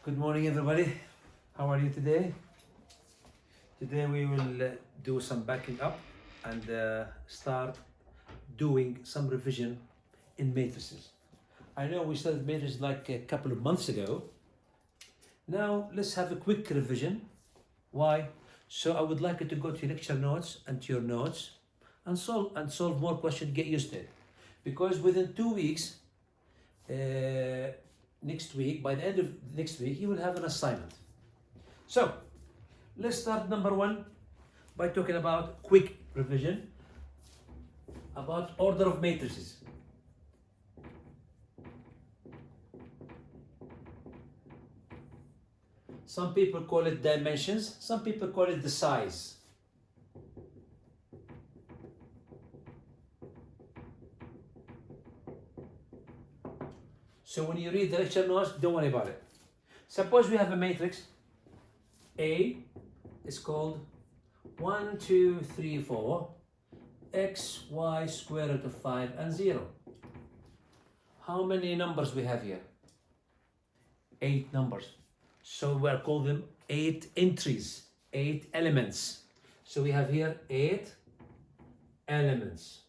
Good morning, everybody. How are you today? Today we will do some backing up and start doing some revision in matrices. I know we started matrices like a couple of months ago. Now let's have a quick revision. Why? So I would like you to go to your lecture notes and to your notes and solve more questions. Get used to it, because within 2 weeks. Next week, by the end of next week, you will have an assignment. So let's start number one by talking about quick revision about order of matrices. Some people call it dimensions, some people call it the size. So when you read the lecture notes, don't worry about it. Suppose we have a matrix. A is called 1, 2, 3, 4, x, y, square root of 5, and 0. How many numbers we have here? 8 numbers. So we'll call them 8 entries, 8 elements. So we have here 8 elements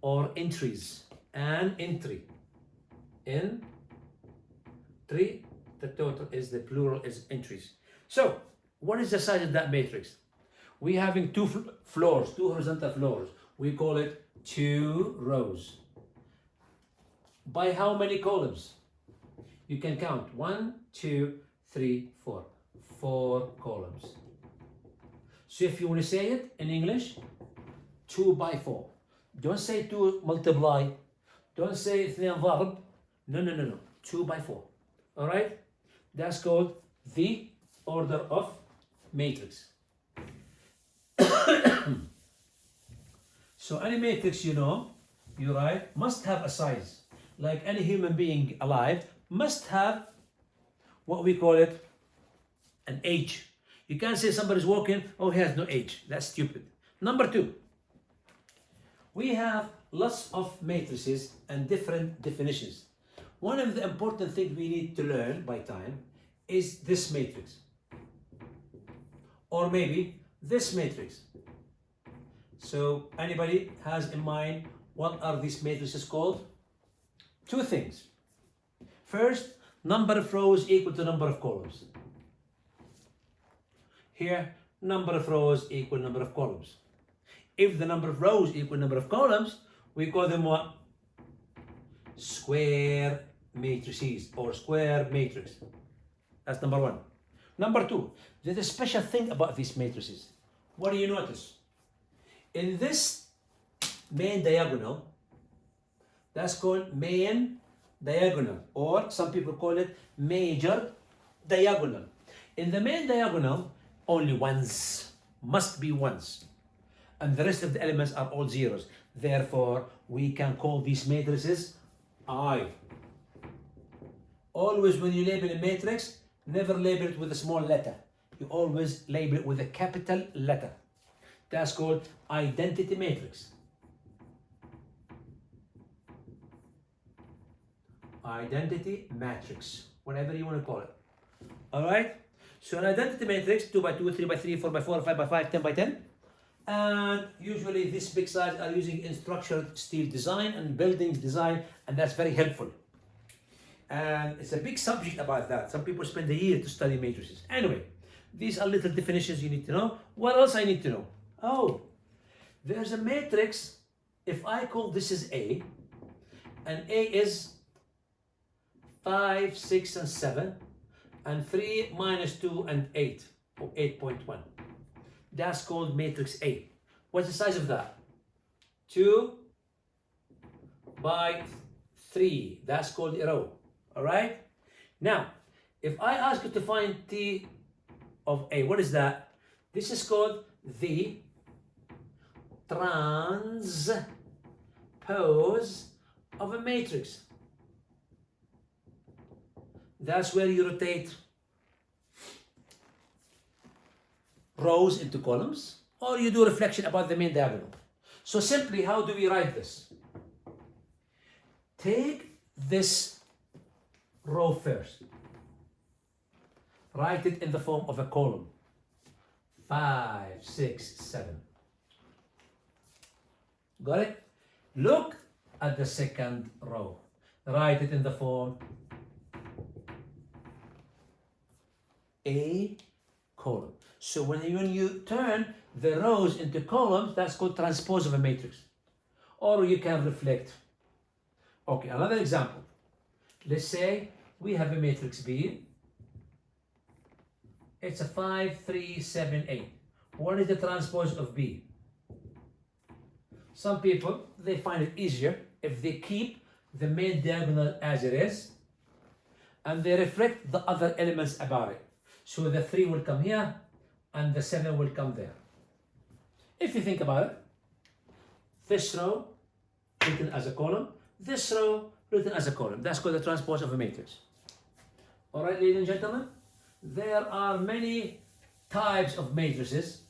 or entries, an entry. In 3, the total is the plural is entries. So what is the size of that matrix? We having two floors, two horizontal floors. We call it 2 rows. By how many columns? You can count 1, 2, 3, 4. 4 columns. So if you want to say it in English, 2 by 4. Don't say 2 multiply. Don't say 2 ضرب. No. 2 by 4. All right? That's called the order of matrix. So any matrix you write, must have a size. Like any human being alive, must have what we call it an age. You can't say somebody's walking, oh, he has no age. That's stupid. Number 2, we have lots of matrices and different definitions. One of the important things we need to learn by time is this matrix. Or maybe this matrix. So anybody has in mind what are these matrices called? 2 things. First, number of rows equal to number of columns. Here, number of rows equal number of columns. If the number of rows equal number of columns, we call them what? Square matrices or square matrix. That's number 1. Number 2, there's a special thing about these matrices. What do you notice? In this main diagonal, that's called main diagonal, or some people call it major diagonal. In the main diagonal, only ones, must be ones. And the rest of the elements are all zeros. Therefore, we can call these matrices I. Always when you label a matrix, never label it with a small letter. You always label it with a capital letter. That's called identity matrix. Identity matrix, whatever you want to call it. All right? So an identity matrix, 2 by 2, 3 by 3, 4 by 4, 5 by 5, 10 by 10. And usually this big size are using in structured steel design and buildings design, and that's very helpful. And it's a big subject about that. Some people spend a year to study matrices. Anyway, these are little definitions you need to know. What else I need to know? Oh, there's a matrix. If I call this is A, and A is 5, 6, and 7, and 3 minus 2 and 8, or 8.1. That's called matrix A. What's the size of that? 2 by 3. That's called a row. All right? Now, if I ask you to find T of A, what is that? This is called the transpose of a matrix. That's where you rotate rows into columns, or you do reflection about the main diagonal. So simply, how do we write this? Take this row first. write it in the form of a column. 5, 6, 7. Got it? Look at the second row. Write it in the form A column. So when you turn the rows into columns, that's called transpose of a matrix. Or you can reflect. Okay, another example. Let's say we have a matrix B. It's a 5, 3, 7, 8. What is the transpose of B? Some people, they find it easier if they keep the main diagonal as it is and they reflect the other elements about it. So the 3 will come here and the 7 will come there. If you think about it, this row written as a column, this row written as a column. That's called the transpose of a matrix. All right, ladies and gentlemen, there are many types of matrices.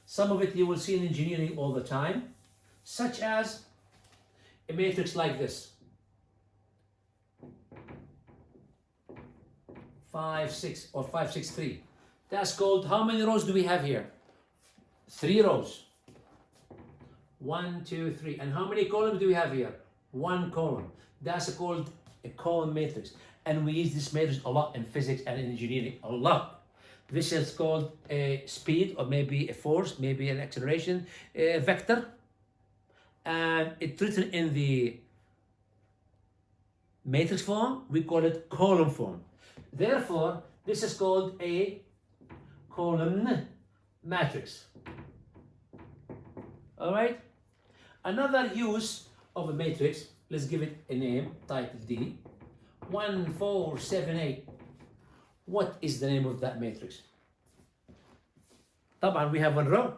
Some of it you will see in engineering all the time, such as a matrix like this. 5, 6 or 5, 6, 3. That's called, how many rows do we have here? 3 rows. 1, 2, 3. And how many columns do we have here? 1 column. That's called a column matrix. And we use this matrix a lot in physics and in engineering, a lot. This is called a speed, or maybe a force, maybe an acceleration vector. And it's written in the matrix form, we call it column form. Therefore, this is called a column matrix. All right? Another use of a matrix, let's give it a name, title D. 1, 4, 7, 8. What is the name of that matrix? طبعا we have one row.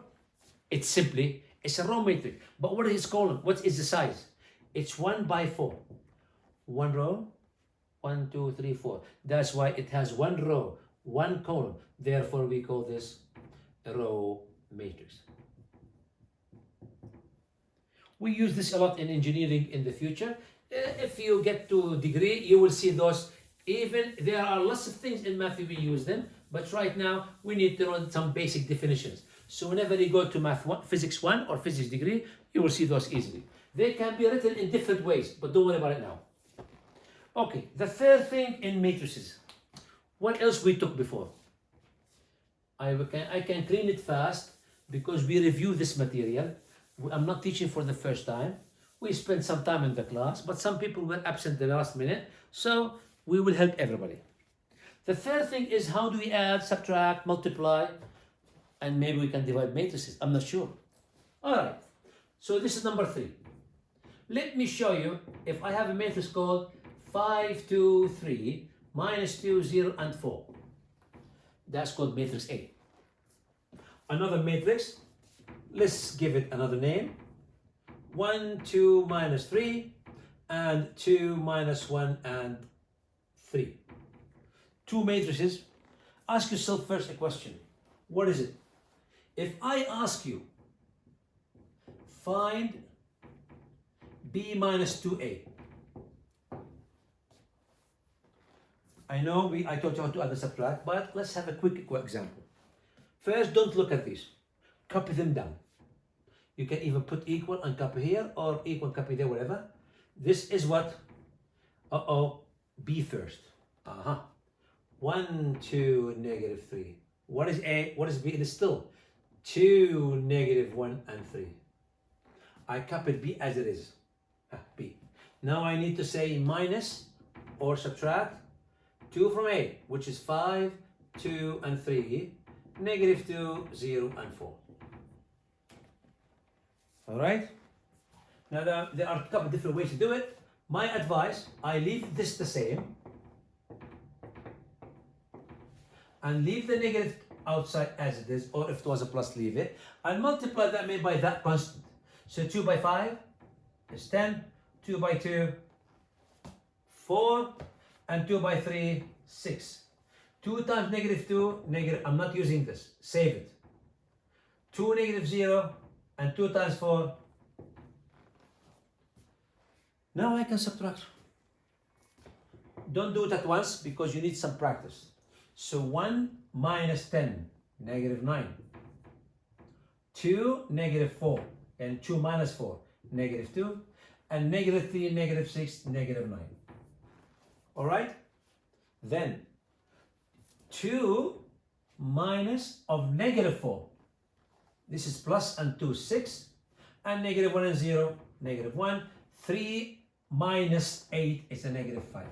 It's a row matrix. But what is its column? What is the size? It's 1 by 4. 1 row, 1, 2, 3, 4. That's why it has 1 row, 1 column. Therefore, we call this a row matrix. We use this a lot in engineering in the future. If you get to degree, you will see those. Even there are lots of things in math we use them, but right now we need to learn some basic definitions. So whenever you go to math 1, physics 1 or physics degree, you will see those easily. They can be written in different ways, but don't worry about it now. Okay, the third thing in matrices. What else we took before? I can clean it fast because we review this material. I'm not teaching for the first time. We spent some time in the class, but some people were absent the last minute, so we will help everybody. The third thing is, how do we add, subtract, multiply, and maybe we can divide matrices. I'm not sure. All right, so this is number 3. Let me show you if I have a matrix called 5, 2, 3, minus 2, 0, and 4. That's called matrix A. Another matrix, let's give it another name. 1, 2, minus 3, and 2, minus 1, and 3. 2 matrices. Ask yourself first a question. What is it? If I ask you, find B minus 2A. I know I taught you how to add and subtract, but let's have a quick example. First, don't look at these. Copy them down. You can even put equal and copy here, or equal and copy there, whatever. This is what, B first. 1, 2, negative 3. What is A? What is B? It is still 2, negative 1, and 3. I copied B as it is. B. Now I need to say minus or subtract 2 from A, which is 5, 2, and 3, negative 2, 0, and 4. All right? Now there are a couple of different ways to do it. My advice, I leave this the same and leave the negative outside as it is, or if it was a plus, leave it, and multiply that by that constant. So 2 by 5 is 10, 2 by 2, 4, and 2 by 3, 6. 2 times negative 2, negative, I'm not using this, save it. 2 negative 0, and 2 times 4. Now I can subtract. Don't do it at once because you need some practice. So 1 minus 10, negative 9. 2, negative 4. And 2 minus 4, negative 2. And negative 3, negative 6, negative 9. All right? Then 2 minus of negative 4. This is plus and 2, 6. And negative 1 and 0, negative 1. 3 minus 8 is a negative 5.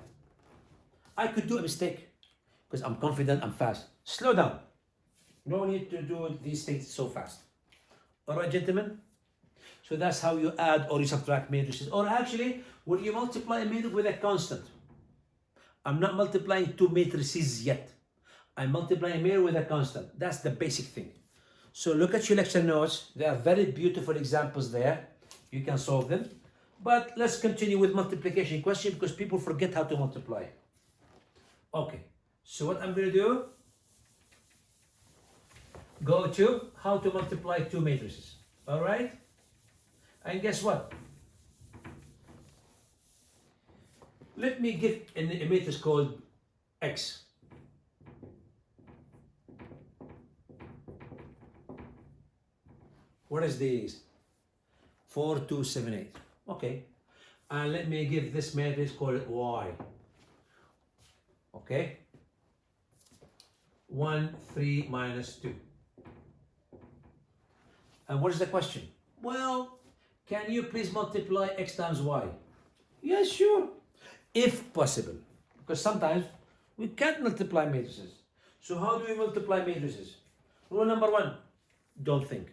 I could do a mistake because I'm confident, I'm fast. Slow down. No need to do these things so fast. All right, gentlemen? So that's how you add or you subtract matrices. Or actually, when you multiply a matrix with a constant, I'm not multiplying two matrices yet. I'm multiplying a matrix with a constant. That's the basic thing. So look at your lecture notes. There are very beautiful examples there. You can solve them. But let's continue with multiplication question because people forget how to multiply. Okay, so what I'm going to do, go to how to multiply two matrices. All right? And guess what? Let me give a matrix called X. What is this? 4, 2, 7, 8. Okay. And let me give this matrix called Y. Okay. 1, 3, minus 2. And what is the question? Well, can you please multiply X times Y? Yes, sure. If possible. Because sometimes we can't multiply matrices. So how do we multiply matrices? Rule number 1, don't think.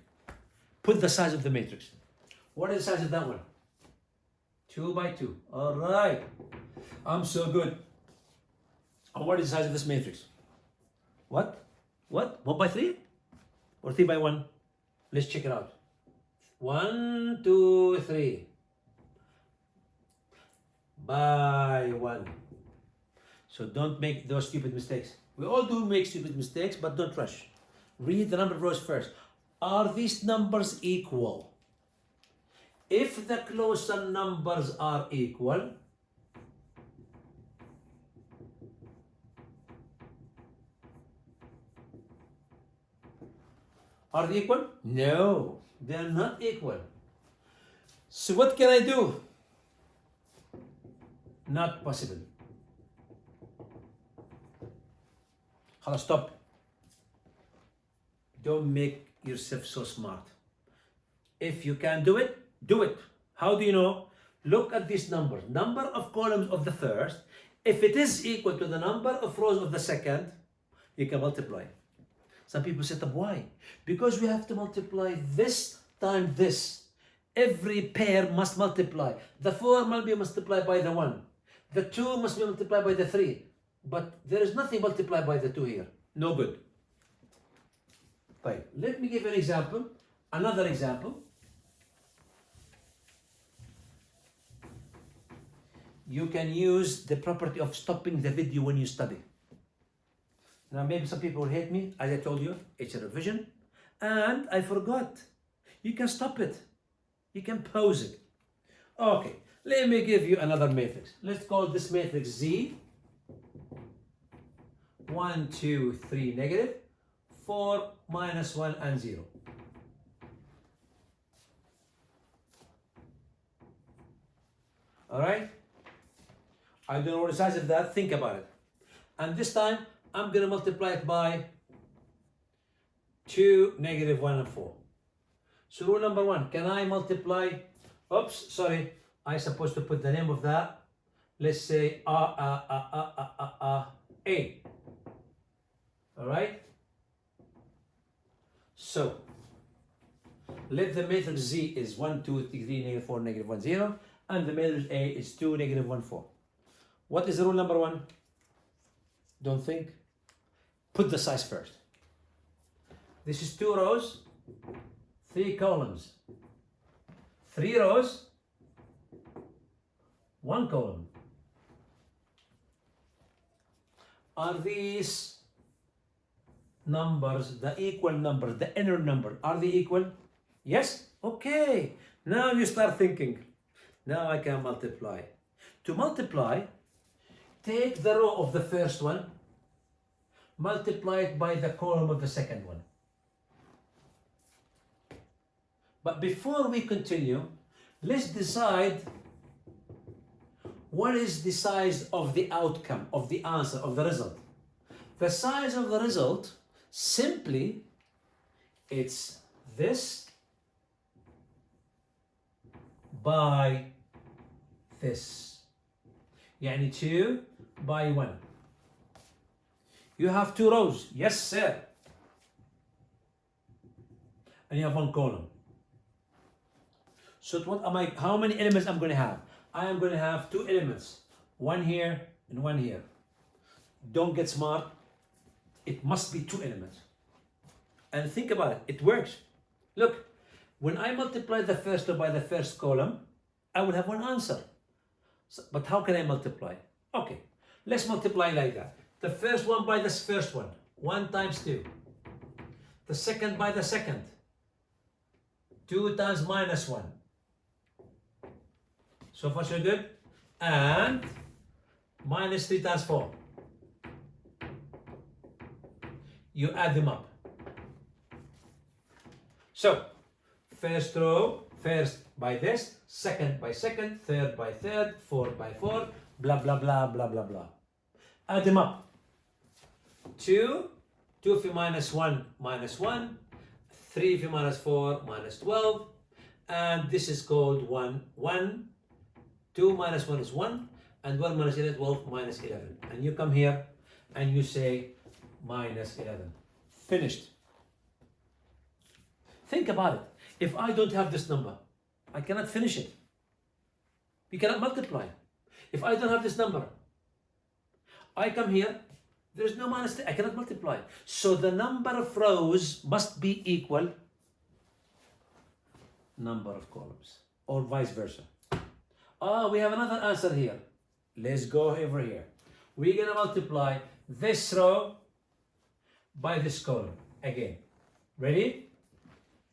Put the size of the matrix. What is the size of that one? 2 by 2. All right. I'm so good. And what is the size of this matrix? What? 1 by 3? Or 3 by 1? Let's check it out. 1, 2, 3. By 1. So don't make those stupid mistakes. We all do make stupid mistakes, but don't rush. Read the number of rows first. Are these numbers equal? If the closer numbers are equal, are they equal? No, they are not equal. So what can I do? Not possible. خلاص, stop. Don't make yourself so smart. If you can do it, do it. How do you know? Look at these numbers. Number of columns of the first. If it is equal to the number of rows of the second, you can multiply. Some people say, why? Because we have to multiply this times this. Every pair must multiply. The 4 must be multiplied by the 1. The 2 must be multiplied by the 3. But there is nothing multiplied by the 2 here. No good. Right. Let me give an example. Another example. You can use the property of stopping the video when you study. Now maybe some people will hate me. As I told you, it's a revision. And I forgot. You can stop it. You can pause it. Okay. Let me give you another matrix. Let's call this matrix Z. 1, 2, 3, negative. 4, minus 1, and 0. All right? I don't know what the size of that. Think about it. And this time, I'm going to multiply it by 2, negative 1, and 4. So rule number 1, can I multiply, oops, sorry, I'm supposed to put the name of that. Let's say A. All right? So, let the matrix Z is 1, 2, 3, negative 4, negative 1, 0. And the matrix A is 2, negative 1, 4. What is the rule number 1? Don't think. Put the size first. This is 2 rows, 3 columns. 3 rows, 1 column. Are these numbers the equal numbers, the inner number? Are they equal? Yes? Okay. Now you start thinking. Now I can multiply. To multiply, take the row of the first one, multiply it by the column of the second one. But before we continue, let's decide what is the size of the outcome, of the answer, of the result. The size of the result, simply, it's this by this. يعني 2 by 1. You have 2 rows. Yes, sir. And you have 1 column. So what am I? How many elements I'm going to have? I am going to have 2 elements. 1 here and 1 here. Don't get smart. It must be 2 elements. And think about it. It works. Look, when I multiply the first row by the first column, I will have 1 answer. So, but how can I multiply? Okay, let's multiply like that. The first one by this first one. 1 times 2. The second by the second. 2 times minus 1. So far so good. And minus 3 times 4. You add them up. So, first row, first by this, second by second, third by third, fourth by fourth, blah, blah, blah, blah, blah, blah. Add them up. 2 if you minus 1, minus 1. 3 if you minus 4, minus 12. And this is called 1, 1. 2 minus 1 is 1. And 1 minus 11, 12 minus 11. And you come here and you say minus 11. Finished. Think about it. If I don't have this number, I cannot finish it. We cannot multiply. If I don't have this number, I come here, there is no minus 3, I cannot multiply. So the number of rows must be equal number of columns, or vice versa. We have another answer here. Let's go over here. We're going to multiply this row by this column again. Ready?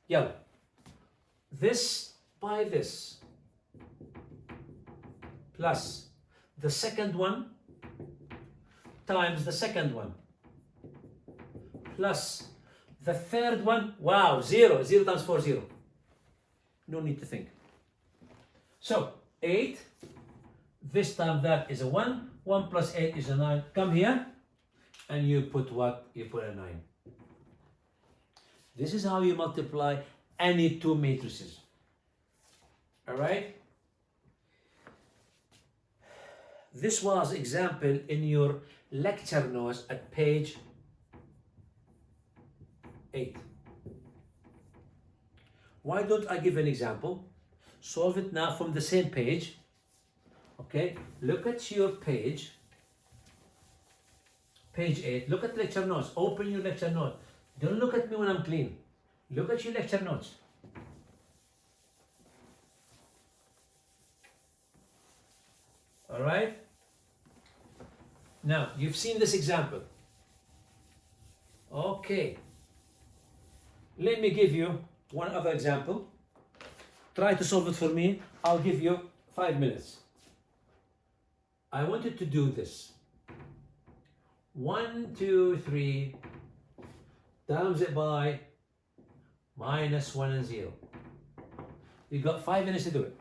Yellow. This by this plus the second one times the second one plus the third one. Wow, 0. 0 times 4, 0. No need to think. So 8, this time that is a 1. 1 plus 8 is a 9. Come here and you put what? You put a 9. This is how you multiply any 2 matrices. All right? This was example in your lecture notes at page 8. Why don't I give an example? Solve it now from the same page. Okay? Look at your page. Page 8. Look at lecture notes. Open your lecture note. Don't look at me when I'm clean. Look at your lecture notes. All right? Now, you've seen this example. Okay. Let me give you one other example. Try to solve it for me. I'll give you 5 minutes. I want you to do this. 1, 2, 3 times it by minus 1 and 0. You got 5 minutes to do it.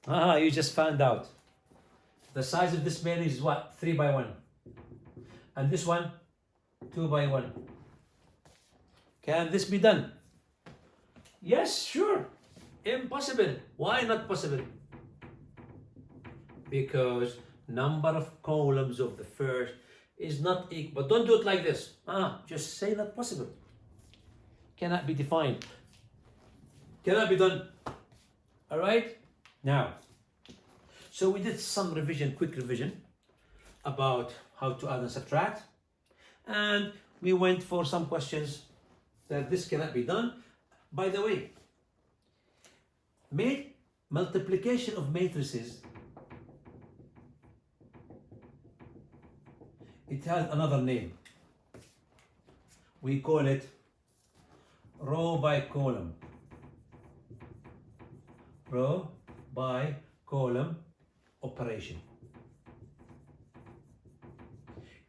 You just found out. The size of this matrix is what? 3 by 1. And this one, 2 by 1. Can this be done? Yes, sure. Impossible. Why not possible? Because number of columns of the first is not equal. But don't do it like this. Just say not possible. Cannot be defined. Cannot be done. All right? Now, so we did some revision, quick revision about how to add and subtract. And we went for some questions that this cannot be done. By the way, multiplication of matrices, it has another name. We call it row by column. Row by column operation.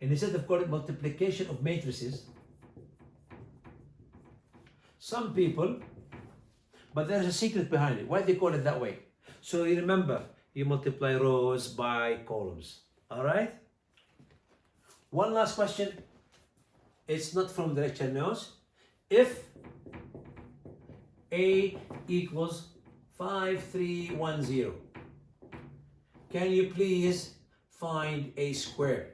And instead of calling multiplication of matrices, some people, but there's a secret behind it. Why they call it that way? So you remember, you multiply rows by columns. All right? One last question. It's not from the lecture notes. If A equals 5310, can you please find A squared?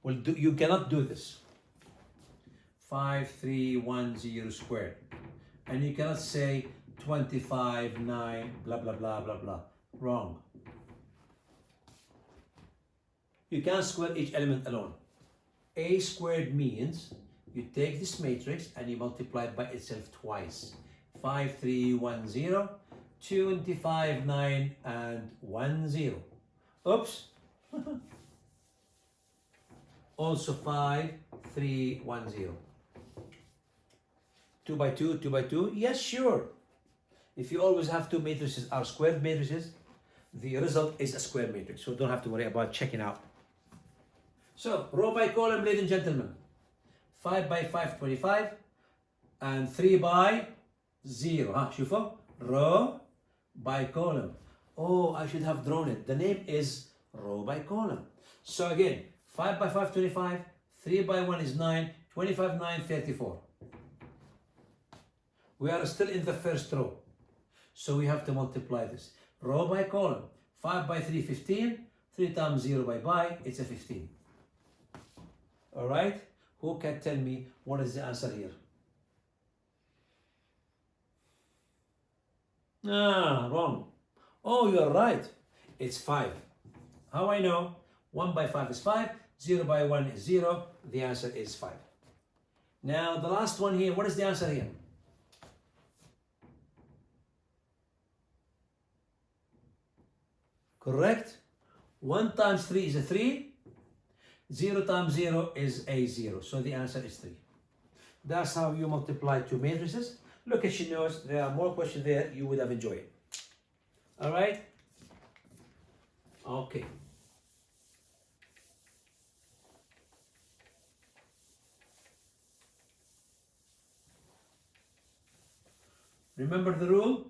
Well, you cannot do this. 5310 squared. And you cannot say 25, 9, blah, blah, blah, blah, blah. Wrong. You can't square each element alone. A squared means you take this matrix and you multiply it by itself twice. 5, 3, 1, 0, 25, 9, and 1, 0. Oops. Also 5, 3, 1, 0. 2 by 2, 2 by 2? Yes, sure. If you always have two matrices are squared matrices, the result is a square matrix. So don't have to worry about checking out. So row by column, ladies and gentlemen. 5 by 5, 25. And 3 by 0. شوفوا? Row by column. Oh, I should have drawn it. The name is row by column. So again, 5 by 5, 25. 3 by 1 is 9. 25, 9, 34. We are still in the first row. So we have to multiply this. Row by column. 5 by 3, 15. 3 times 0 by, it's a 15. All right? Who can tell me what is the answer here? Ah, wrong. Oh, you're right. It's 5. How I know? 1 by 5 is 5. 0 by 1 is 0. The answer is 5. Now, the last one here. What is the answer here? Correct? 1 times 3 is a 3. 0 times 0 is a 0. So the answer is 3. That's how you multiply two matrices. Look at your notes. There are more questions there. You would have enjoyed it. All right? Okay. Remember the rule?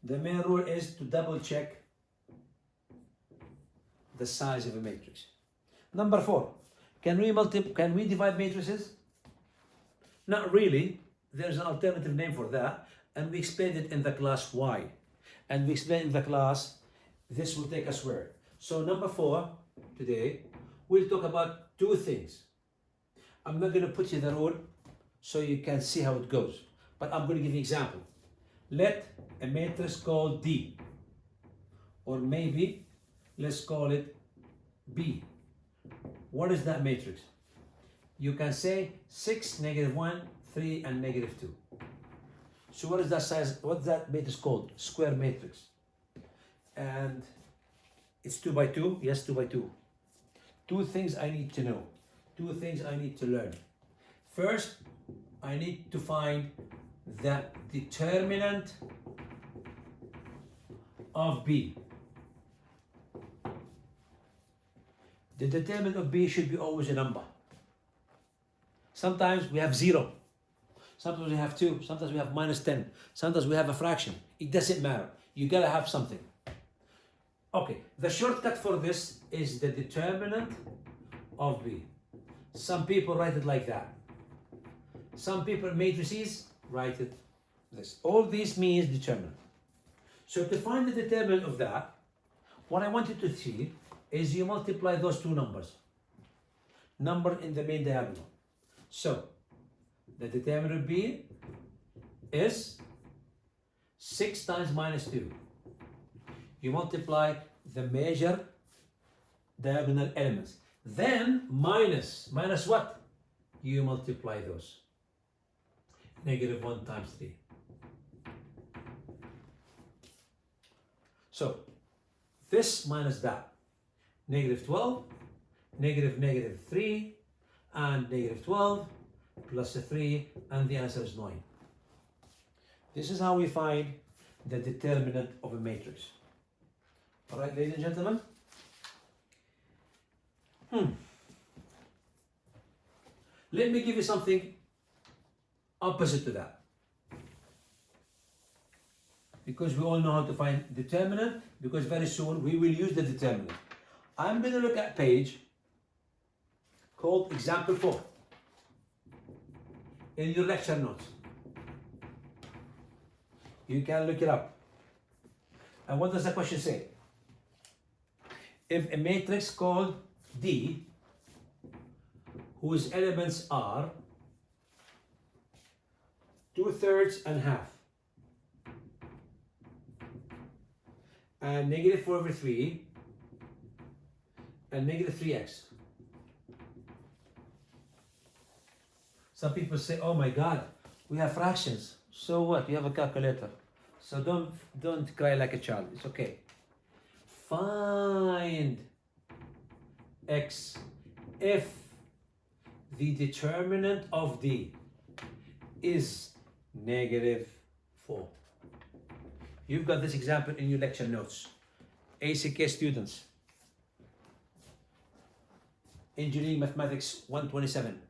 The main rule is to double check the size of a matrix. Number 4, can we divide matrices? Not really. There's an alternative name for that, and we explained it in the class why. And we explained in the class, this will take us where? So number 4, today, we'll talk about two things. I'm not going to put you the rule so you can see how it goes, but I'm going to give you an example. Let a matrix called D, or maybe let's call it B. What is that matrix? You can say 6, -1, 3, and -2. So what is that size? What's that matrix called? Square matrix. And it's 2 by 2? Yes, 2 by 2. Two things I need to know. Two things I need to learn. First, I need to find the determinant of B. The determinant of B should be always a number. Sometimes we have 0. Sometimes we have 2. Sometimes we have -10. Sometimes we have a fraction. It doesn't matter. You gotta have something. Okay, the shortcut for this is the determinant of B. Some people write it like that. Some people, matrices, write it this. All these means determinant. So to find the determinant of that, what I want you to see is you multiply those two numbers. Number in the main diagonal. So, the determinant of B is 6 times -2. You multiply the major diagonal elements. Then minus what? You multiply those. -1 times 3. So, this minus that. -12, negative 3 and negative 12 plus a 3, and the answer is 9. This is how we find the determinant of a matrix. All right, ladies and gentlemen. Let me give you something opposite to that. Because we all know how to find determinant, because very soon we will use the determinant. I'm going to look at a page called example 4 in your lecture notes. You can look it up. And what does the question say? If a matrix called D, whose elements are 2/3 and half, and negative 4/3, and negative 3x. Some people say, oh my God, we have fractions. So what? You have a calculator. So don't cry like a child. It's okay. Find x if the determinant of D is negative 4. You've got this example in your lecture notes. ACK students. Engineering Mathematics 127.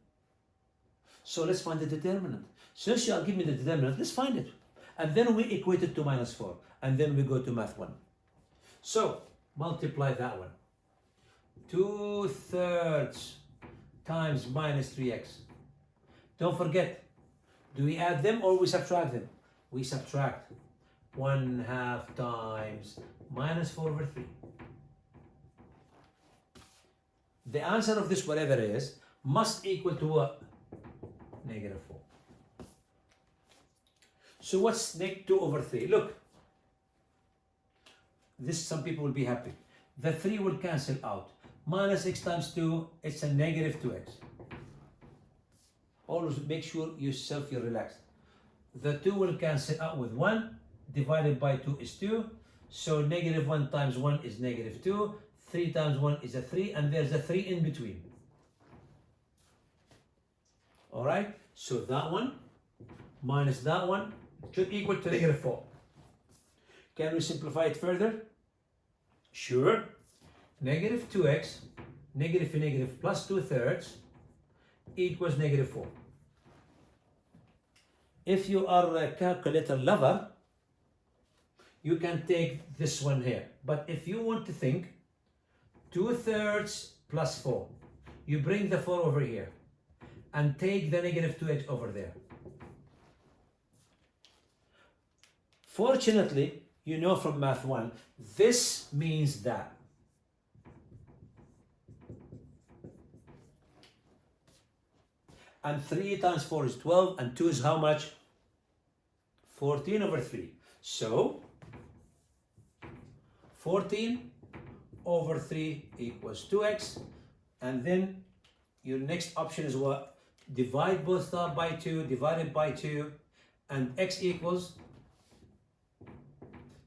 So let's find the determinant. Since you are giving me the determinant, let's find it. And then we equate it to -4. And then we go to math 1. So multiply that one. 2/3 times -3x. Don't forget, do we add them or we subtract them? We subtract. 1/2 times -4/3. The answer of this, whatever it is, must equal to what? -4. So what's -2/3? Look, this, some people will be happy. The 3 will cancel out. -x times 2, it's a -2x. Always make sure yourself you're relaxed. The 2 will cancel out with 1. Divided by 2 is 2. So -1 times 1 is -2. 3 times 1 is a 3, and there's a 3 in between. All right, so that one minus that one should equal to -4. Can we simplify it further? Sure. -2x, negative plus 2/3 equals -4. If you are a calculator lover, you can take this one here. But if you want to think 2/3 plus 4, you bring the 4 over here and take the -2x over there. Fortunately, you know from math 1, this means that. And 3 times 4 is 12, and 2 is how much? 14/3. So 14/3 equals 2x, and then your next option is what? Divide both sides by 2, divided by 2, and x equals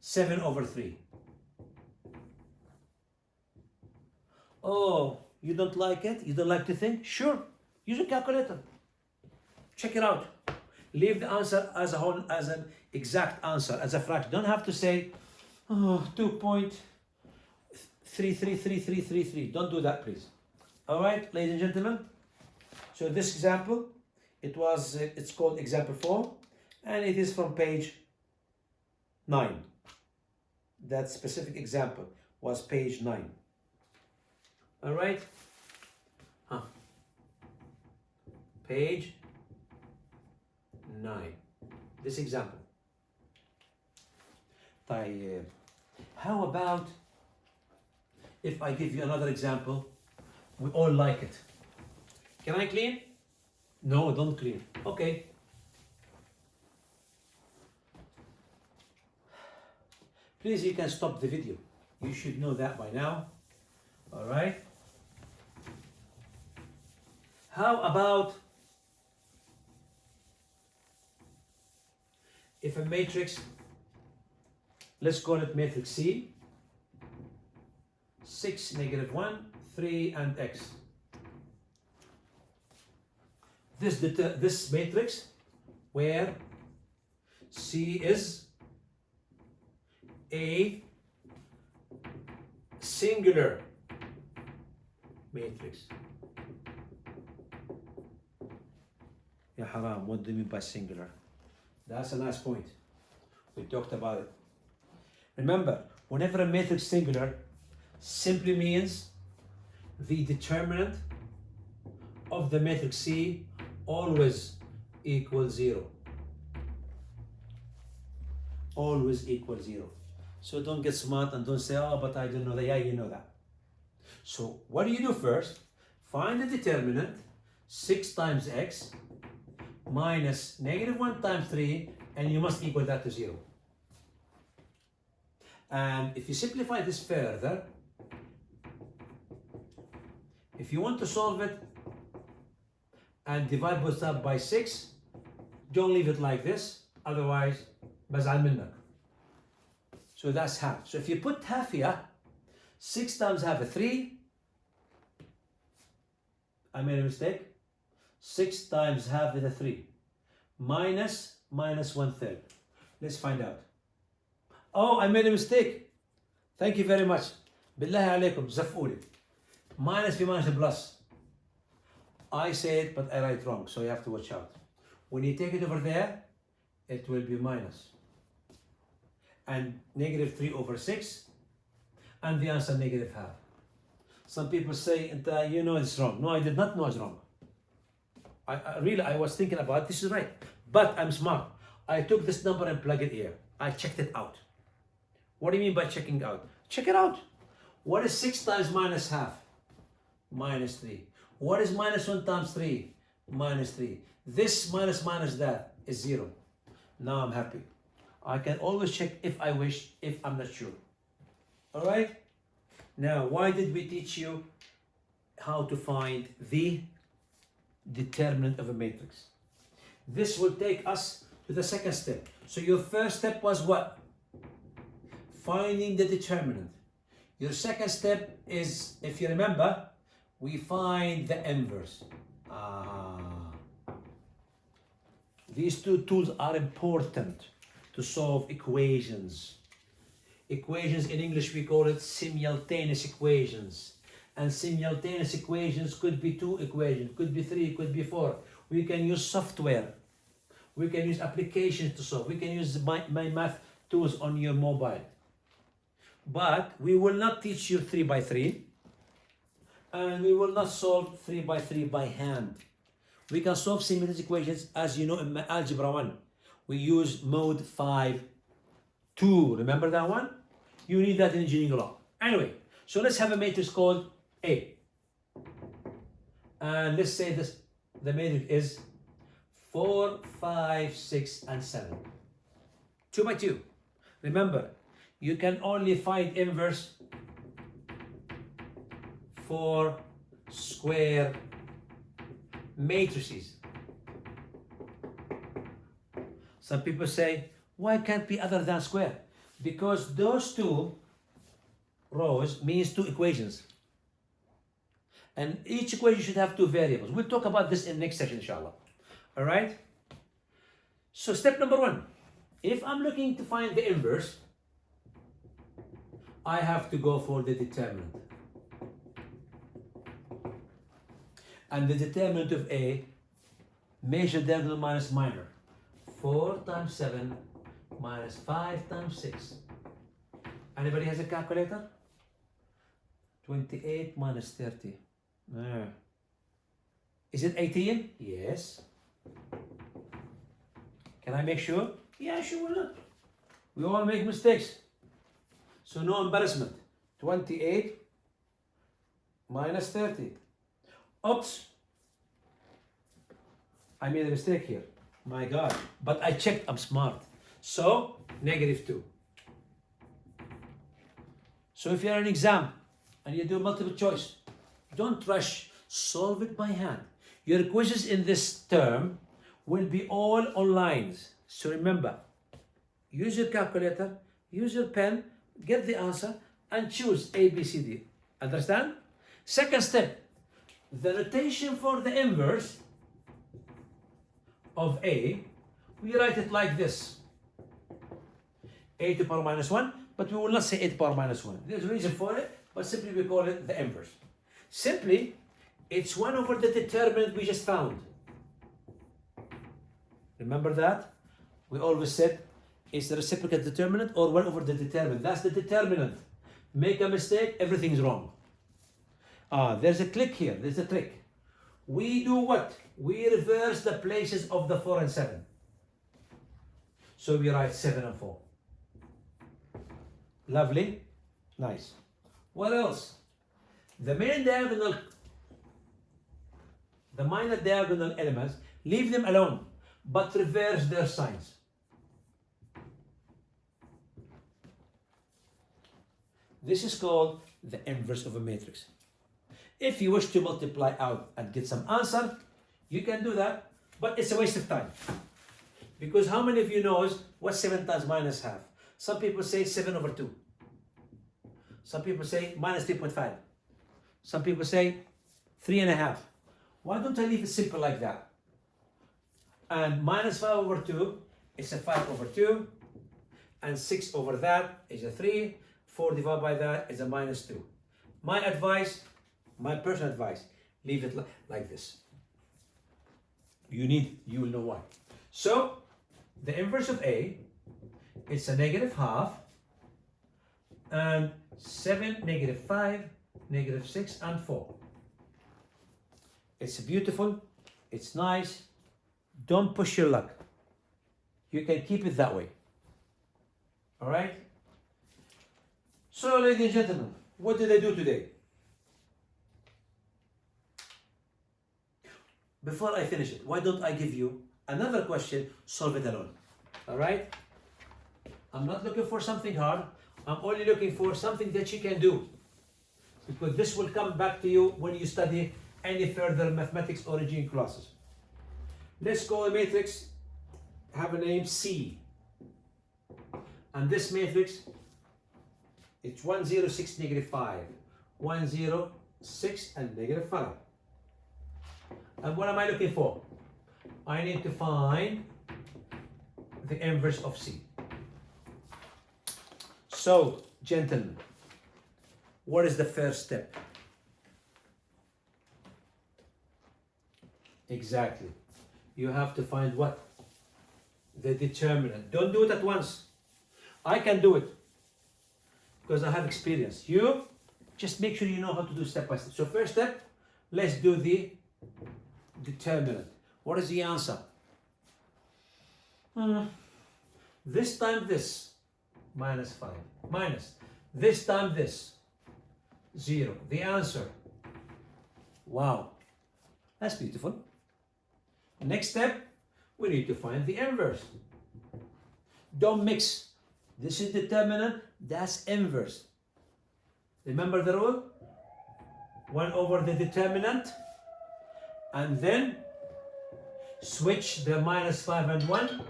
7/3. Oh, you don't like it? You don't like to think? Sure, use a calculator. Check it out. Leave the answer as a whole, as an exact answer, as a fraction. Don't have to say, oh, 2.333333. Don't do that, please. All right, ladies and gentlemen. So this example, it's called example 4, and it is from page 9. That specific example was page 9. All right. Page 9. This example. How about if I give you another example? We all like it. Can I clean? No, don't clean. Okay. Please, you can stop the video. You should know that by now. All right. How about if a matrix, let's call it matrix C, 6, negative 1, 3, and x. This matrix where C is a singular matrix. Ya haram, what do you mean by singular? That's a nice point. We talked about it. Remember, whenever a matrix singular simply means the determinant of the matrix C always equals 0. Always equals 0. So don't get smart and don't say, oh, but I don't know that. Yeah, you know that. So what do you do first? Find the determinant, 6 times x minus negative 1 times 3, and you must equal that to 0. And if you simplify this further, if you want to solve it and divide both sides by 6, don't leave it like this, otherwise بزعل منك. So that's half. So if you put half here, 6 times half is 3. I made a mistake. 6 times half is a 3. Minus 1/3. Let's find out. Oh, I made a mistake. Thank you very much. بالله عليكم زفولي. Minus في minus plus. I say it, but I write wrong, so you have to watch out. When you take it over there, it will be minus. And negative 3 over 6, and the answer negative half. Some people say, you know it's wrong. No, I did not know it's wrong. I was thinking about this is right, but I'm smart. I took this number and plugged it here. I checked it out. What do you mean by checking out? Check it out. What is 6 times minus half? Minus 3. What is minus 1 times 3? Minus 3. This minus that is 0. Now I'm happy. I can always check if I wish, if I'm not sure. All right? Now, why did we teach you how to find the determinant of a matrix? This will take us to the second step. So your first step was what? Finding the determinant. Your second step is, if you remember, we find the inverse. These two tools are important to solve equations. Equations in English we call it simultaneous equations. And simultaneous equations could be 2 equations, could be 3, could be 4. We can use software. We can use applications to solve. We can use my math tools on your mobile. But we will not teach you 3 by 3. And we will not solve 3 by 3 by hand. We can solve simultaneous equations, as you know, in Algebra 1. We use mode 5-2. Remember that one? You need that in engineering law. Anyway, so let's have a matrix called A. And let's say the matrix is 4, 5, 6, and 7. 2 by 2. Remember, you can only find inverse for square matrices. Some people say, why can't be other than square? Because those 2 rows means 2 equations. And each equation should have 2 variables. We'll talk about this in the next session, inshallah. All right? So step number 1. If I'm looking to find the inverse, I have to go for the determinant. And the determinant of A, major diagonal minus minor. 4 times 7 minus 5 times 6. Anybody has a calculator? 28 minus 30. Is it 18? Yes. Can I make sure? Yeah, sure, why not? We all make mistakes. So no embarrassment. 28 minus 30. Oops. I made a mistake here. My God. But I checked, I'm smart. So, negative 2. So if you're in an exam and you do multiple choice, don't rush. Solve it by hand. Your quizzes in this term will be all on lines. So remember, use your calculator, use your pen, get the answer, and choose A, B, C, D. Understand? Second step, the notation for the inverse of A, we write it like this. A to the power minus 1, but we will not say A to the power minus 1. There's a reason for it, but simply we call it the inverse. Simply, it's 1 over the determinant we just found. Remember that? We always said it's the reciprocal determinant or 1 over the determinant. That's the determinant. Make a mistake, everything's wrong. There's a click here. There's a trick. We do what? We reverse the places of the 4 and 7. So we write 7 and 4. Lovely. Nice. What else? The main diagonal, the minor diagonal elements, leave them alone, but reverse their signs. This is called the inverse of a matrix. If you wish to multiply out and get some answer, you can do that, but it's a waste of time. Because how many of you knows what 7 times minus half? Some people say 7 over 2. Some people say minus 3.5. Some people say 3.5. Why don't I leave it simple like that? And minus 5 over 2 is a 5 over 2. And 6 over that is a 3. 4 divided by that is a minus 2. My advice, my personal advice, leave it like this. You will know why. So, the inverse of A, it's a negative half, and 7, negative 5, negative 6, and 4. It's beautiful, it's nice. Don't push your luck. You can keep it that way. All right? So, ladies and gentlemen, what did I do today? Before I finish it, why don't I give you another question, solve it alone. All right? I'm not looking for something hard. I'm only looking for something that you can do. Because this will come back to you when you study any further mathematics or engineering classes. Let's call a matrix, have a name C. And this matrix, it's 1, 0, 6, negative 5. 1, 0, 6, and negative 5. And what am I looking for? I need to find the inverse of C. So, gentlemen, what is the first step? Exactly. You have to find what? The determinant. Don't do it at once. I can do it because I have experience. You just make sure you know how to do step by step. So first step, let's do the determinant. What is the answer? This time this, minus 5. Minus, this time this, 0. The answer. Wow, that's beautiful. Next step, we need to find the inverse. Don't mix. This is determinant, that's inverse. Remember the rule? 1 over the determinant, and then switch the minus 5 and 1,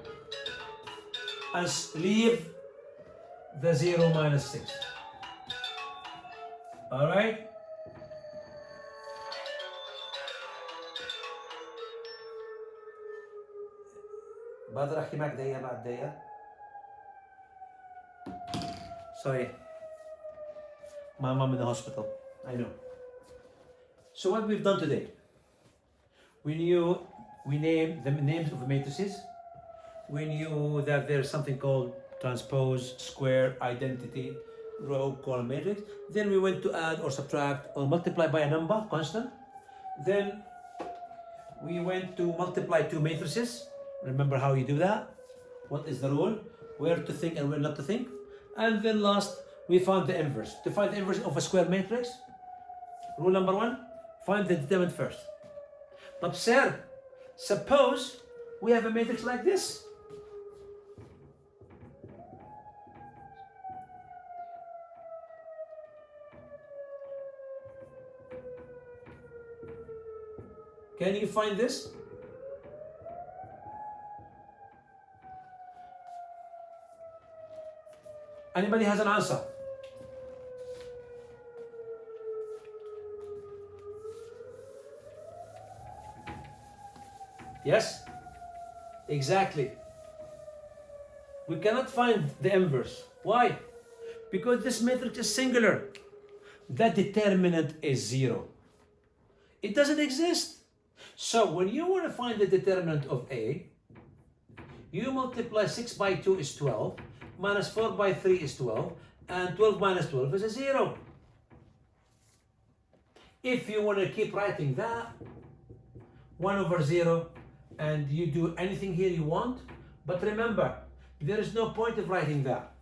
and leave the 0 minus 6. All right? بقدر احكي معك دقيقة بعد دقيقة؟ Sorry. My mom in the hospital. I know. So what we've done today, we named the names of the matrices. We knew that there's something called transpose, square, identity, row, column matrix. Then we went to add or subtract or multiply by a number, constant. Then we went to multiply two matrices. Remember how you do that? What is the rule? Where to think and where not to think. And then last, we found the inverse. To find the inverse of a square matrix, rule number 1, find the determinant first. But sir, suppose we have a matrix like this. Can you find this? Anybody has an answer? Yes? Exactly. We cannot find the inverse. Why? Because this matrix is singular. The determinant is 0. It doesn't exist. So when you want to find the determinant of A, you multiply 6 by 2 is 12, minus 4 by 3 is 12, and 12 minus 12 is a 0. If you want to keep writing that, 1 over 0, and you do anything here you want, but remember, there is no point of writing that,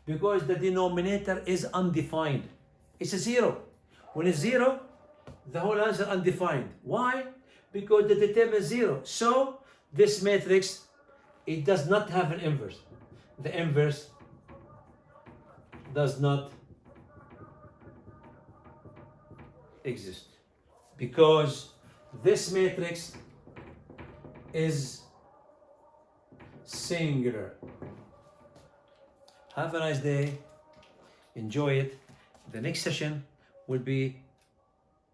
because the denominator is undefined. It's a 0. When it's 0, the whole answer undefined. Why? Because the determinant is 0. So this matrix, it does not have an inverse. The inverse does not exist, because this matrix is singular. Have a nice day. Enjoy it. The next session will be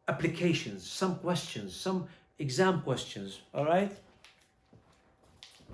applications, some questions, some exam questions. All right?